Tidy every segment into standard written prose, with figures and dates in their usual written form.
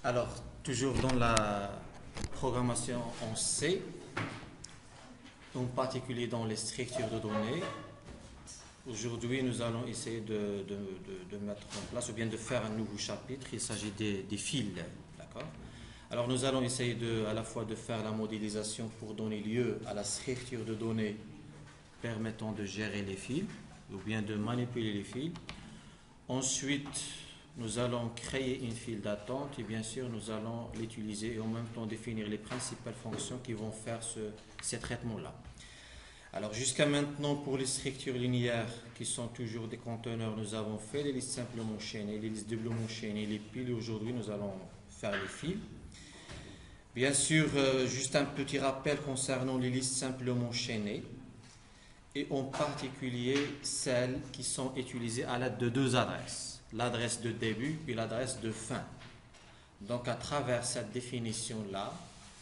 Alors, toujours dans la programmation en C, en particulier dans les structures de données, aujourd'hui nous allons essayer de mettre en place ou bien de faire un nouveau chapitre. Il s'agit des fils. D'accord? Alors nous allons essayer à la fois de faire la modélisation pour donner lieu à la structure de données permettant de gérer les fils ou bien de manipuler les fils. Ensuite, nous allons créer une file d'attente et bien sûr nous allons l'utiliser et en même temps définir les principales fonctions qui vont faire ces traitements-là. Alors jusqu'à maintenant pour les structures linéaires qui sont toujours des conteneurs, nous avons fait les listes simplement chaînées, les listes doublement chaînées, les piles. Aujourd'hui nous allons faire les fils. Bien sûr, juste un petit rappel concernant les listes simplement chaînées et en particulier celles qui sont utilisées à l'aide de deux adresses, l'adresse de début et l'adresse de fin. Donc à travers cette définition-là,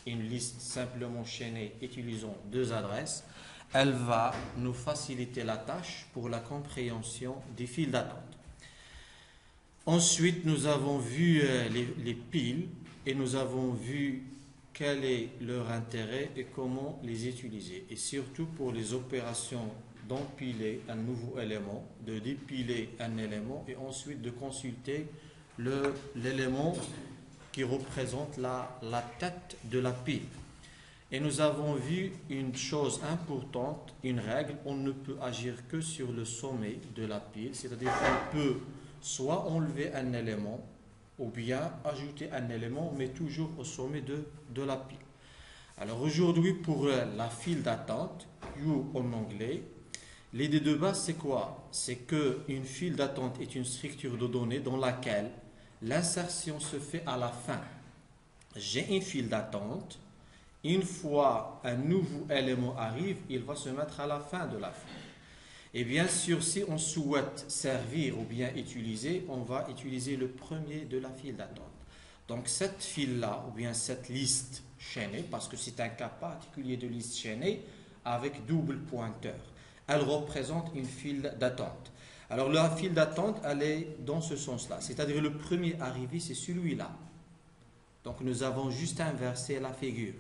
une liste simplement chaînée utilisant deux adresses, elle va nous faciliter la tâche pour la compréhension des files d'attente. Ensuite, nous avons vu les piles et nous avons vu quel est leur intérêt et comment les utiliser. Et surtout pour les opérations d'empiler un nouveau élément, de dépiler un élément et ensuite de consulter l'élément qui représente la tête de la pile. Et nous avons vu une chose importante, une règle, on ne peut agir que sur le sommet de la pile, c'est-à-dire qu'on peut soit enlever un élément ou bien ajouter un élément, mais toujours au sommet de la pile. Alors aujourd'hui, pour la file d'attente, queue en anglais, l'idée de base c'est quoi? C'est qu'une file d'attente est une structure de données dans laquelle l'insertion se fait à la fin. J'ai une file d'attente. Une fois un nouveau élément arrive, il va se mettre à la fin de la file. Et bien sûr, si on souhaite servir ou bien utiliser, on va utiliser le premier de la file d'attente. Donc cette file-là, ou bien cette liste chaînée, parce que c'est un cas particulier de liste chaînée, avec double pointeur, elle représente une file d'attente. Alors la file d'attente, elle est dans ce sens-là, c'est-à-dire le premier arrivé, c'est celui-là. Donc nous avons juste inversé la figure.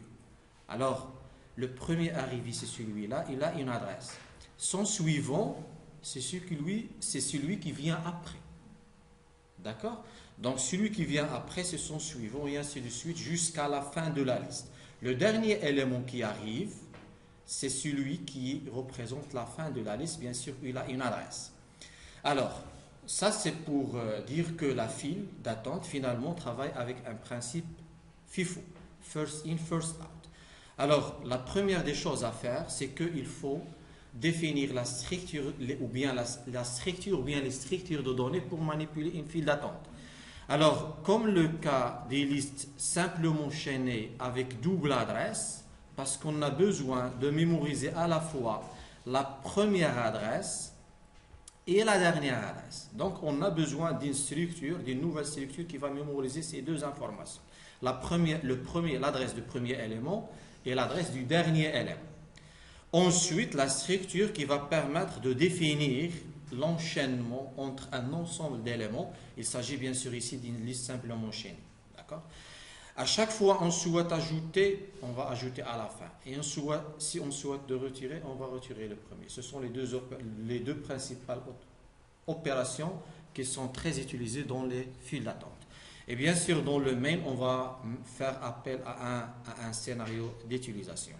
Alors, le premier arrivé, c'est celui-là, il a une adresse. Son suivant, c'est celui qui vient après. D'accord? Donc, celui qui vient après, c'est son suivant, et ainsi de suite, jusqu'à la fin de la liste. Le dernier élément qui arrive, c'est celui qui représente la fin de la liste. Bien sûr, il a une adresse. Alors, ça, c'est pour dire que la file d'attente, finalement, travaille avec un principe FIFO. First in, first out. Alors, la première des choses à faire, c'est qu'il faut définir la structure ou bien la structure ou bien les structures de données pour manipuler une file d'attente. Alors, comme le cas des listes simplement chaînées avec double adresse, parce qu'on a besoin de mémoriser à la fois la première adresse et la dernière adresse. Donc, on a besoin d'une structure, d'une nouvelle structure qui va mémoriser ces deux informations. L'adresse du premier élément et l'adresse du dernier élément. Ensuite, la structure qui va permettre de définir l'enchaînement entre un ensemble d'éléments. Il s'agit bien sûr ici d'une liste simplement chaînée. D'accord? À chaque fois on souhaite ajouter, on va ajouter à la fin. Et si on souhaite de retirer, on va retirer le premier. Ce sont les deux principales opérations qui sont très utilisées dans les files d'attente. Et bien sûr, dans le main, on va faire appel à un scénario d'utilisation.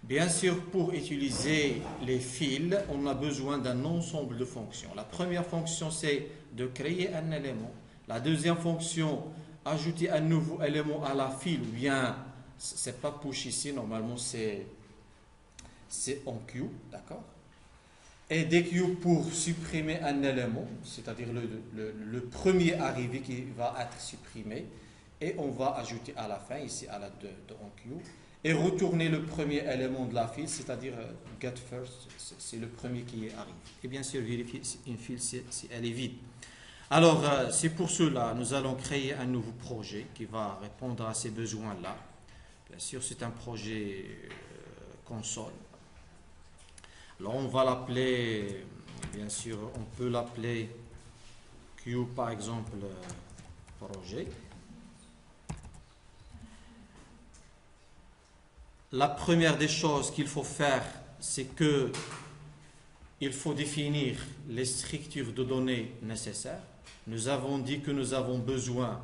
Bien sûr, pour utiliser les fils, on a besoin d'un ensemble de fonctions. La première fonction, c'est de créer un élément. La deuxième fonction, ajouter un nouveau élément à la file, ou bien, c'est pas push ici, normalement c'est en queue, d'accord? Et des queues pour supprimer un élément, c'est-à-dire le premier arrivé qui va être supprimé, et on va ajouter à la fin, ici à la de en queue, et retourner le premier élément de la file, c'est-à-dire get first, c'est le premier qui arrive. Et bien sûr, vérifier une file si elle est vide. Alors, c'est pour cela, nous allons créer un nouveau projet qui va répondre à ces besoins-là. Bien sûr, c'est un projet console. Alors on va l'appeler, bien sûr, on peut l'appeler Q par exemple projet. la première des choses qu'il faut faire, c'est que il faut définir les structures de données nécessaires. Nous avons dit que nous avons besoin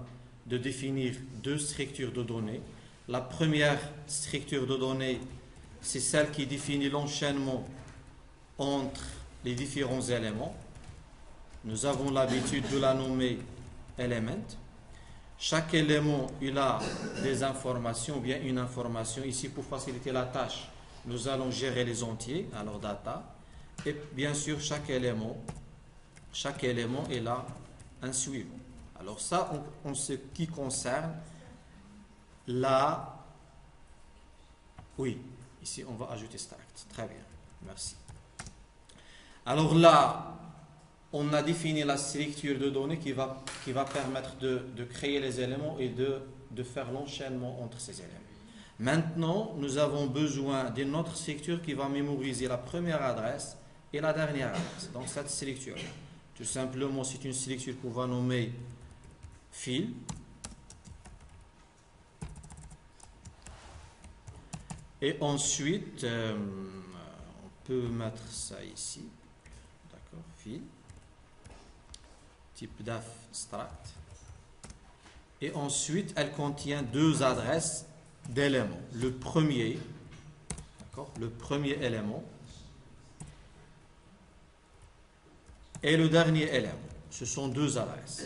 de définir deux structures de données. La première structure de données, c'est celle qui définit l'enchaînement entre les différents éléments. Nous avons l'habitude de la nommer element. Chaque élément, il a des informations, ou bien une information. Ici, pour faciliter la tâche, nous allons gérer les entiers, alors data. Et bien sûr, chaque élément, il a un suivant. Alors ça, en ce qui concerne la... Oui, ici, on va ajouter struct. Très bien, merci. Alors là, on a défini la structure de données qui va permettre de créer les éléments et de faire l'enchaînement entre ces éléments. Maintenant, nous avons besoin d'une autre structure qui va mémoriser la première adresse et la dernière adresse. Donc cette structure, tout simplement, c'est une structure qu'on va nommer fil. Et ensuite, on peut mettre ça ici. D'accord, fil. Type d'abstract. Et ensuite, elle contient deux adresses d'éléments. Le premier, d'accord, le premier élément et le dernier élément. Ce sont deux adresses.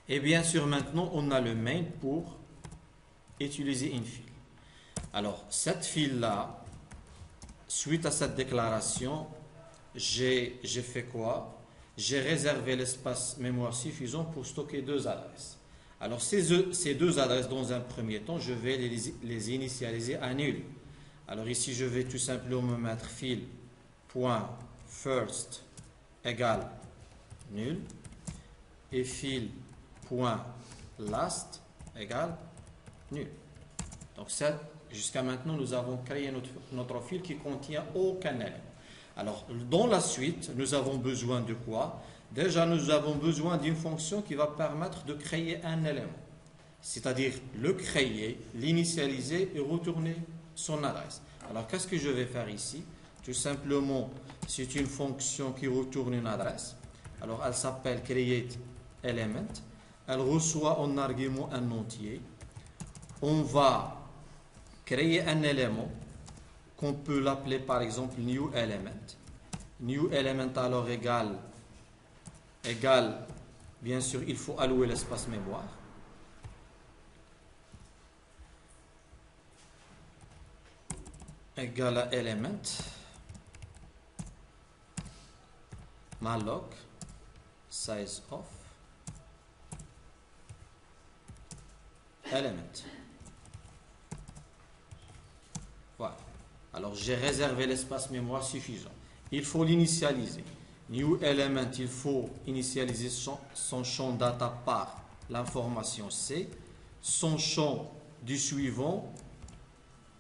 Et bien sûr, maintenant, on a le main pour utiliser une file. Alors, cette file-là, suite à cette déclaration, j'ai fait quoi? J'ai réservé l'espace mémoire suffisant pour stocker deux adresses. Alors, ces deux adresses, dans un premier temps, je vais les initialiser à nul. Alors, ici, je vais tout simplement mettre fil.first égale nul et fil.last égale nul. Donc, jusqu'à maintenant, nous avons créé notre fil qui contient aucun élément. Alors, dans la suite, nous avons besoin de quoi? Déjà, nous avons besoin d'une fonction qui va permettre de créer un élément. C'est-à-dire le créer, l'initialiser et retourner son adresse. Alors, qu'est-ce que je vais faire ici? Tout simplement, c'est une fonction qui retourne une adresse. Alors, elle s'appelle createElement. Elle reçoit en argument un entier. On va créer un élément qu'on peut l'appeler par exemple new element. New element alors égale, bien sûr, il faut allouer l'espace mémoire. Égale à element malloc size of element. Voilà. Alors, j'ai réservé l'espace mémoire suffisant. Il faut l'initialiser. New element, il faut initialiser son champ data par l'information C, son champ du suivant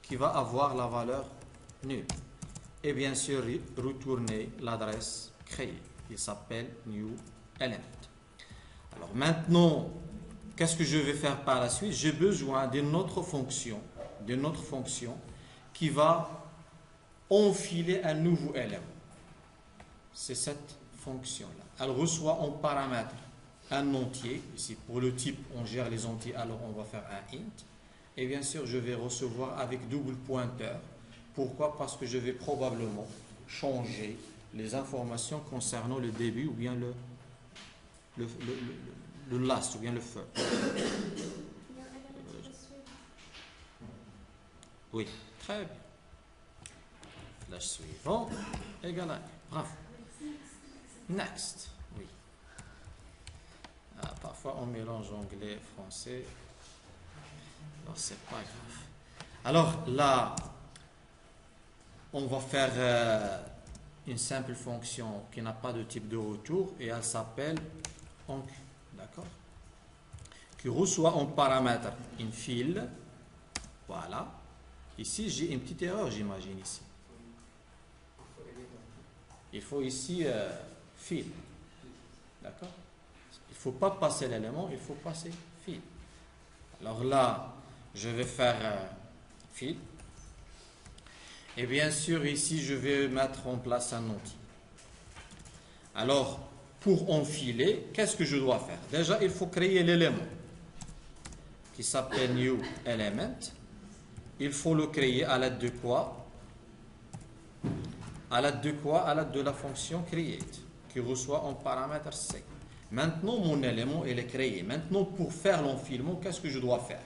qui va avoir la valeur nulle. Et bien sûr, retourner l'adresse créée. Il s'appelle new element. Alors maintenant, qu'est-ce que je vais faire par la suite? J'ai besoin d'une autre fonction qui va enfiler un nouveau élément. C'est cette fonction-là. Elle reçoit en paramètre un entier. Ici, pour le type, on gère les entiers, alors on va faire un int. Et bien sûr, je vais recevoir avec double pointeur. Pourquoi? Parce que je vais probablement changer les informations concernant le début ou bien le last ou bien le first. Oui, très bien. Flash suivant égale à... Bravo. Next. Oui. Ah, parfois on mélange anglais et français. Alors c'est pas grave. Alors là, on va faire une simple fonction qui n'a pas de type de retour et elle s'appelle enq. D'accord? Qui reçoit en paramètre une file. Voilà. Ici, j'ai une petite erreur, j'imagine ici. Il faut ici fil. D'accord? Il ne faut pas passer l'élément, il faut passer fil. Alors là, Je vais faire fil. Et bien sûr, ici, je vais mettre en place un outil. Alors, pour enfiler, qu'est-ce que je dois faire? Déjà, il faut créer l'élément qui s'appelle new element. Il faut le créer à l'aide de quoi? À l'aide de quoi? À l'aide de la fonction create, qui reçoit en paramètre C. Maintenant, mon élément, il est créé. Maintenant, pour faire l'enfilement, qu'est-ce que je dois faire?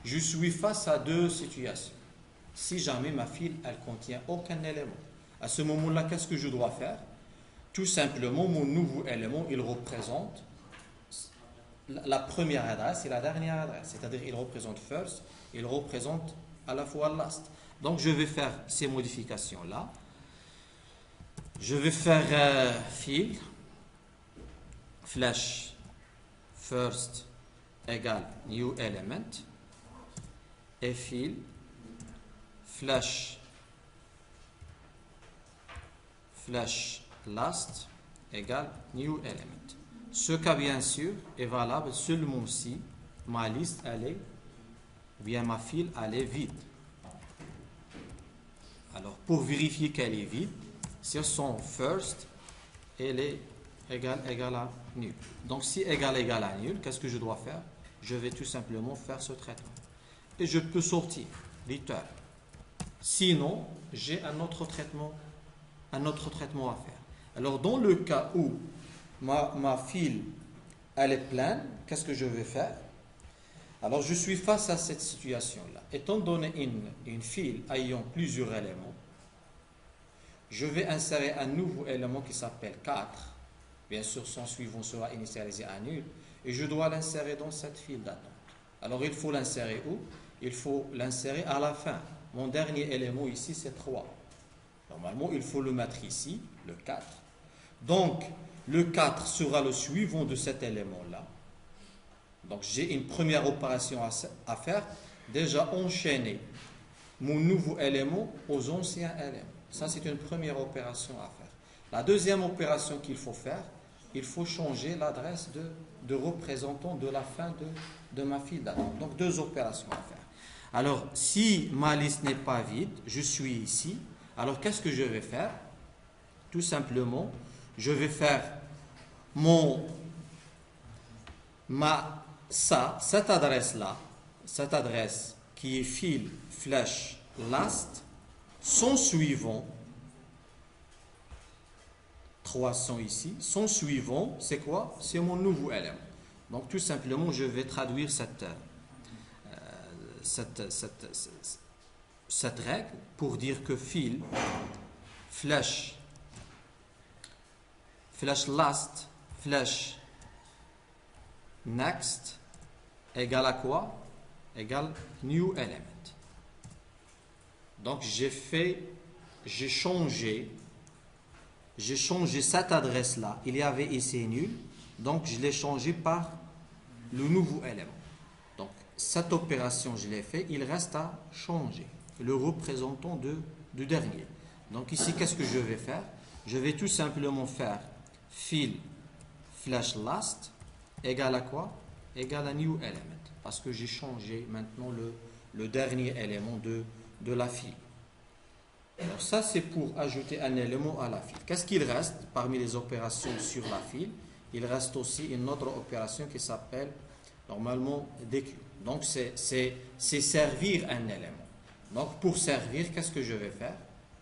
Je suis face à deux situations. Si jamais ma file, elle contient aucun élément, à ce moment-là, qu'est-ce que je dois faire? Tout simplement, mon nouveau élément, il représente la première adresse et la dernière adresse. C'est-à-dire, il représente first, il représente à la fois last. Donc, je vais faire ces modifications-là. Je vais faire fil, flash, first égale new element, et fil, flash last égale new element. Ce cas, bien sûr, est valable seulement si ma liste, elle est, bien ma file, elle est vide. Alors, pour vérifier qu'elle est vide, si son first, elle est égale à nul. Donc, si égale à nul, qu'est-ce que je dois faire? Je vais tout simplement faire ce traitement. Et je peux sortir, return. Sinon, j'ai un autre traitement à faire. Alors, dans le cas où ma file, elle est pleine, qu'est-ce que je vais faire? Alors, je suis face à cette situation-là. Étant donné une file ayant plusieurs éléments, je vais insérer un nouveau élément qui s'appelle 4. Bien sûr, son suivant sera initialisé à nul. Et je dois l'insérer dans cette file d'attente. Alors, il faut l'insérer où? Il faut l'insérer à la fin. Mon dernier élément ici, c'est 3. Normalement, il faut le mettre ici, le 4. Donc, le 4 sera le suivant de cet élément-là. Donc, j'ai une première opération à faire. Déjà, enchaîner mon nouveau élément aux anciens éléments. Ça, c'est une première opération à faire. La deuxième opération qu'il faut faire, il faut changer l'adresse de représentant de la fin de ma file d'attente. Donc, deux opérations à faire. Alors, si ma liste n'est pas vide, je suis ici. Alors, qu'est-ce que je vais faire? Tout simplement, je vais faire cette adresse-là, cette adresse qui est file flash last, son suivant, 300 ici, son suivant, c'est quoi? C'est mon nouveau élément. Donc, tout simplement, je vais traduire cette règle pour dire que file flash last flash next égale à quoi? Égale new element. Donc j'ai changé cette adresse là. Il y avait ici nul, donc je l'ai changé par le nouveau élément. Donc cette opération je l'ai fait, il reste à changer le représentant du dernier. Donc ici qu'est-ce que je vais faire? Je vais tout simplement faire file flash last égale à quoi? Égale à new element, parce que j'ai changé maintenant le dernier élément de la file. Alors ça, c'est pour ajouter un élément à la file. Qu'est-ce qu'il reste parmi les opérations sur la file? Il reste aussi une autre opération qui s'appelle normalement DQ. Donc c'est servir un élément. Donc pour servir, qu'est-ce que je vais faire?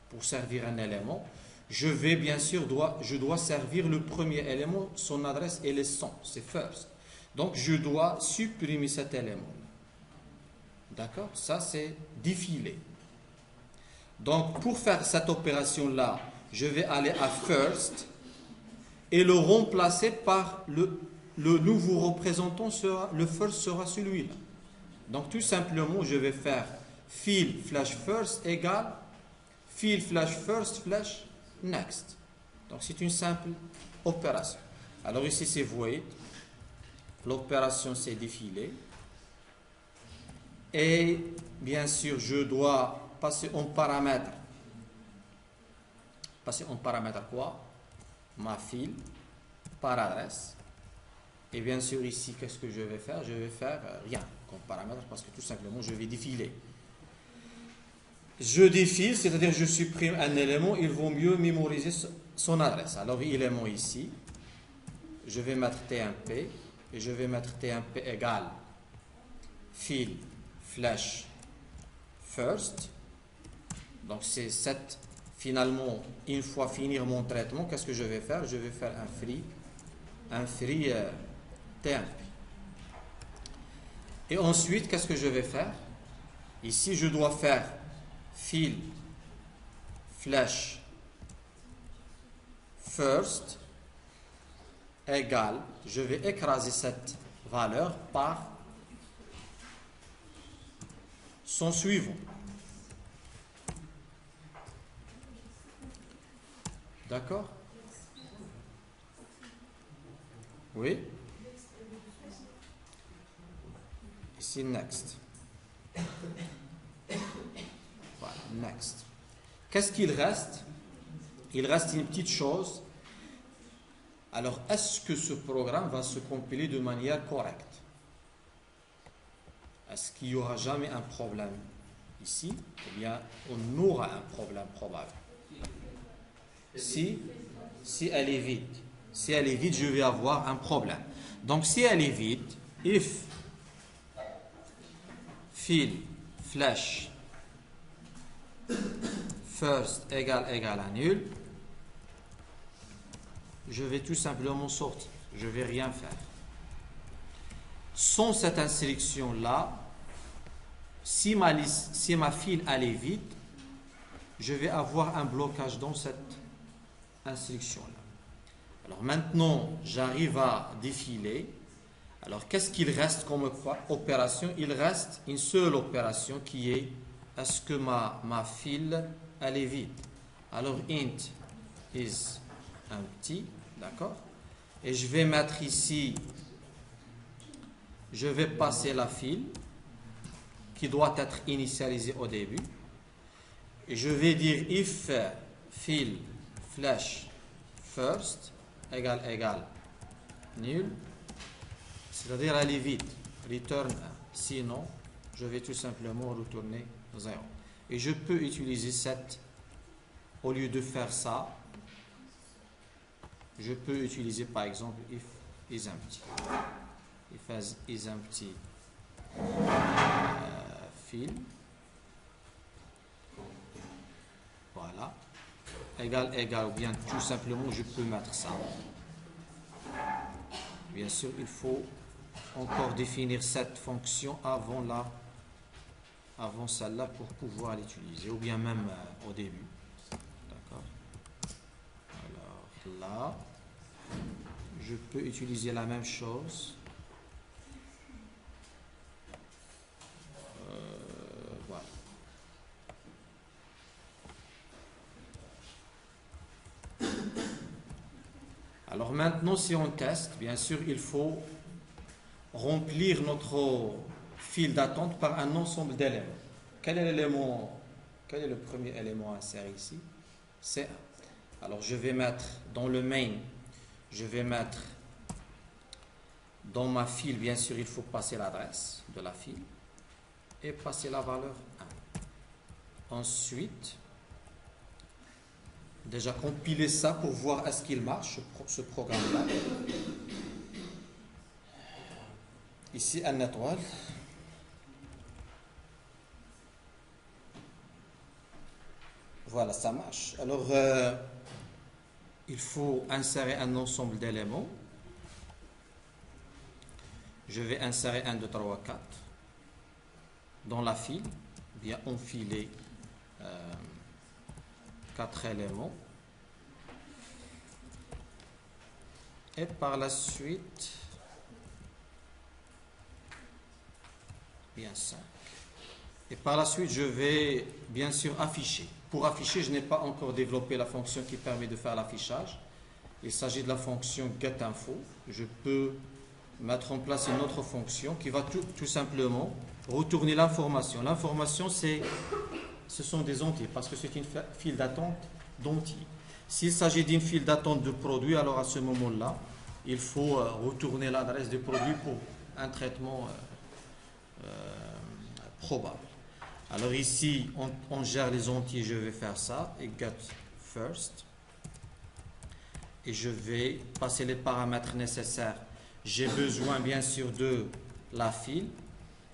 Pour servir un élément, je vais bien sûr, je dois servir le premier élément, son adresse et les 100, c'est first. Donc je dois supprimer cet élément. D'accord? Ça c'est défiler. Donc pour faire cette opération-là, je vais aller à first et le remplacer par le nouveau représentant, le first sera celui-là. Donc tout simplement, je vais faire file flash first égale file flash first flash next. Donc c'est une simple opération. Alors ici c'est void. L'opération c'est défilé. Et bien sûr, je dois passer en paramètre. Passer en paramètre quoi? Ma file par adresse. Et bien sûr, ici, qu'est-ce que je vais faire? Je vais faire rien comme paramètre parce que tout simplement, je vais défiler. Je défile, c'est-à-dire je supprime un élément, il vaut mieux mémoriser son adresse. Alors, élément ici, je vais mettre TMP et je vais mettre TMP égale fil, flèche, first. Donc, c'est cette, finalement, une fois finir mon traitement, qu'est-ce que je vais faire? Je vais faire un free TMP. Et ensuite, qu'est-ce que je vais faire? Ici, je dois faire fil, flèche, first, égale, je vais écraser cette valeur par son suivant. D'accord? Oui? Ici, next. Voilà, next. Qu'est-ce qu'il reste? Il reste une petite chose. Alors, est-ce que ce programme va se compiler de manière correcte? Est-ce qu'il n'y aura jamais un problème ici? Eh bien, on aura un problème probable. Si elle est vide. Si elle est vide, je vais avoir un problème. Donc, si elle est vide, if fil, flèche, first égale à nul, je vais tout simplement sortir. Je ne vais rien faire. Sans cette instruction-là, si ma file elle est vide, je vais avoir un blocage dans cette instruction-là. Alors maintenant, j'arrive à défiler. Alors qu'est-ce qu'il reste comme opération? Il reste une seule opération qui est est-ce que ma file elle est vide? Alors int is empty, d'accord? Et je vais mettre ici, je vais passer la file qui doit être initialisée au début. Et je vais dire if fil flèche first égale nul, c'est-à-dire elle est vide, return 1. Sinon, je vais tout simplement retourner 0. Et je peux utiliser cette, au lieu de faire ça, je peux utiliser par exemple if is empty. If is empty fil. Voilà. Égal, ou bien tout simplement je peux mettre ça. Bien sûr, il faut encore définir cette fonction avant celle-là pour pouvoir l'utiliser, ou bien même au début. D'accord. Alors là, je peux utiliser la même chose. Voilà. Alors maintenant, si on teste, bien sûr, il faut remplir notre file d'attente par un ensemble d'éléments. Quel est le premier élément à insérer ici? C'est 1. Alors je vais mettre dans le main, je vais mettre dans ma file, bien sûr, il faut passer l'adresse de la file et passer la valeur 1. Ensuite, déjà compiler ça pour voir est-ce qu'il marche, ce programme-là. Ici, un étoile. Voilà, ça marche. Alors, il faut insérer un ensemble d'éléments. Je vais insérer 1, 2, 3, 4 dans la file, bien enfiler 4 éléments. Et par la suite, bien 5. Et par la suite, je vais bien sûr afficher. Pour afficher, je n'ai pas encore développé la fonction qui permet de faire l'affichage. Il s'agit de la fonction getInfo. Je peux mettre en place une autre fonction qui va tout simplement retourner l'information. L'information, ce sont des entiers parce que c'est une file d'attente d'entiers. S'il s'agit d'une file d'attente de produits, alors à ce moment-là, il faut retourner l'adresse du produit pour un traitement probable. Alors ici, on gère les entiers, je vais faire ça, et get first. Et je vais passer les paramètres nécessaires. J'ai besoin bien sûr de la file.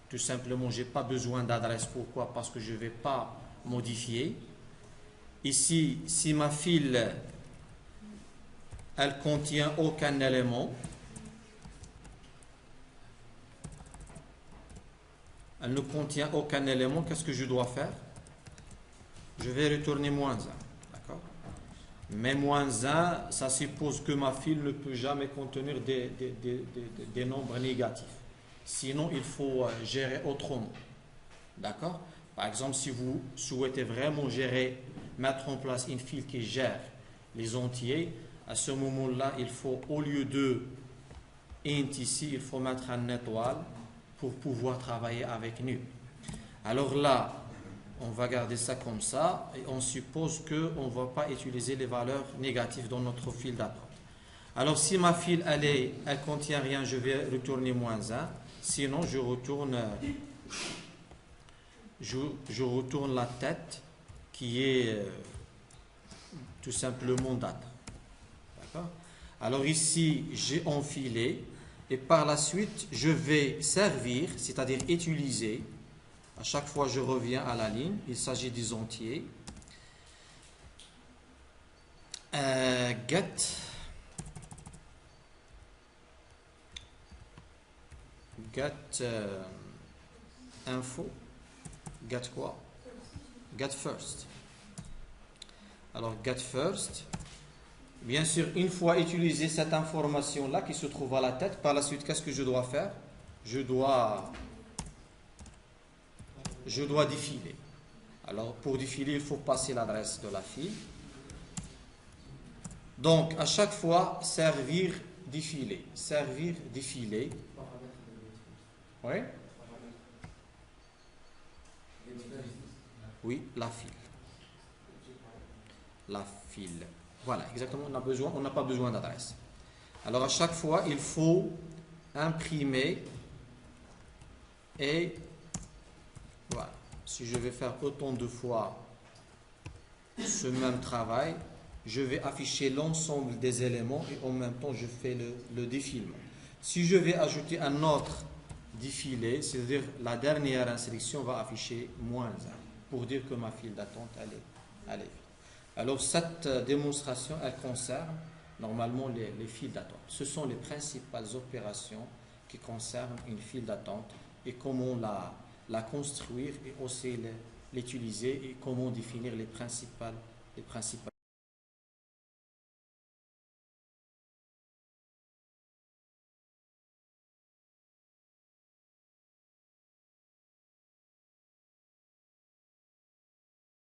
Tout simplement, je n'ai pas besoin d'adresse. Pourquoi? Parce que je ne vais pas modifier. Ici, si ma file, elle contient aucun élément, elle ne contient aucun élément, qu'est-ce que je dois faire? Je vais retourner -1. D'accord? Mais -1, ça suppose que ma file ne peut jamais contenir des nombres négatifs. Sinon, il faut gérer autrement. D'accord? Par exemple, si vous souhaitez vraiment mettre en place une file qui gère les entiers, à ce moment-là, il faut, au lieu de int ici, il faut mettre un étoile pour pouvoir travailler avec nul. Alors là, on va garder ça comme ça et on suppose qu'on ne va pas utiliser les valeurs négatives dans notre file d'attente. Alors si ma file, elle contient rien, je vais retourner -1. Sinon, je retourne la tête qui est tout simplement data. D'accord? Alors ici, j'ai enfilé et par la suite, je vais servir, c'est-à-dire utiliser. À chaque fois, je reviens à la ligne. Il s'agit des entiers. Get info. Get quoi? Get first. Alors, get first. Bien sûr, une fois utilisé cette information-là qui se trouve à la tête, par la suite, qu'est-ce que je dois faire? Je dois défiler. Alors, pour défiler, il faut passer l'adresse de la file. Donc, à chaque fois, servir, défiler. Servir, défiler. Oui? Oui, la file. La file. Voilà, exactement, on n'a pas besoin d'adresse. Alors, à chaque fois, il faut imprimer et voilà. Si je vais faire autant de fois ce même travail, je vais afficher l'ensemble des éléments et en même temps, je fais le défilement. Si je vais ajouter un autre défilé, c'est-à-dire la dernière instruction va afficher -1 pour dire que ma file d'attente, elle est vide. Alors, cette démonstration, elle concerne normalement les files d'attente. Ce sont les principales opérations qui concernent une file d'attente et comment la construire et aussi l'utiliser et comment définir les principales